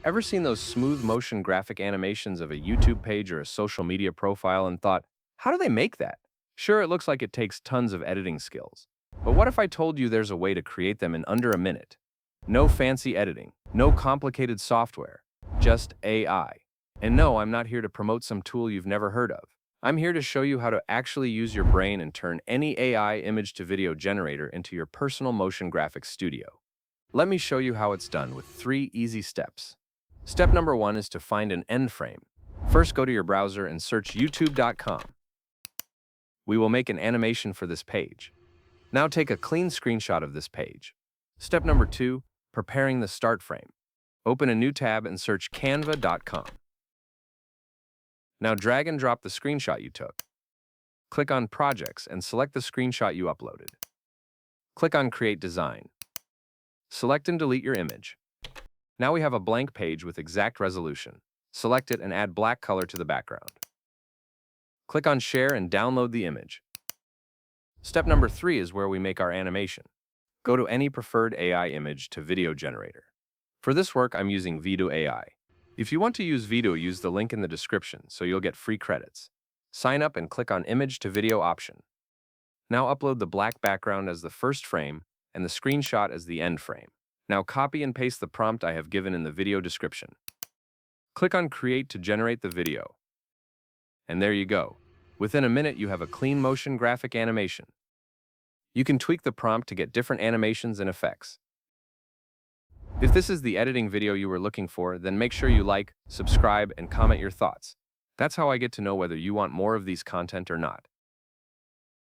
Ever seen those smooth motion graphic animations of a YouTube page or a social media profile and thought, how do they make that? Sure, it looks like it takes tons of editing skills. But what if I told you there's a way to create them in under a minute? No fancy editing, no complicated software, just AI. And no, I'm not here to promote some tool you've never heard of. I'm here to show you how to actually use your brain and turn any AI image to video generator into your personal motion graphics studio. Let me show you how it's done with 3 easy steps. Step number 1 is to find an end frame. First, go to your browser and search youtube.com. We will make an animation for this page. Now take a clean screenshot of this page. Step number 2, preparing the start frame. Open a new tab and search canva.com. Now drag and drop the screenshot you took. Click on Projects and select the screenshot you uploaded. Click on Create Design. Select and delete your image. Now we have a blank page with exact resolution. Select it and add black color to the background. Click on Share and download the image. Step number 3 is where we make our animation. Go to any preferred AI image to video generator. For this work, I'm using Vito AI. If you want to use Vito, use the link in the description so you'll get free credits. Sign up and click on Image to Video option. Now upload the black background as the first frame and the screenshot as the end frame. Now copy and paste the prompt I have given in the video description. Click on Create to generate the video. And there you go. Within a minute, you have a clean motion graphic animation. You can tweak the prompt to get different animations and effects. If this is the editing video you were looking for, then make sure you like, subscribe, and comment your thoughts. That's how I get to know whether you want more of these content or not.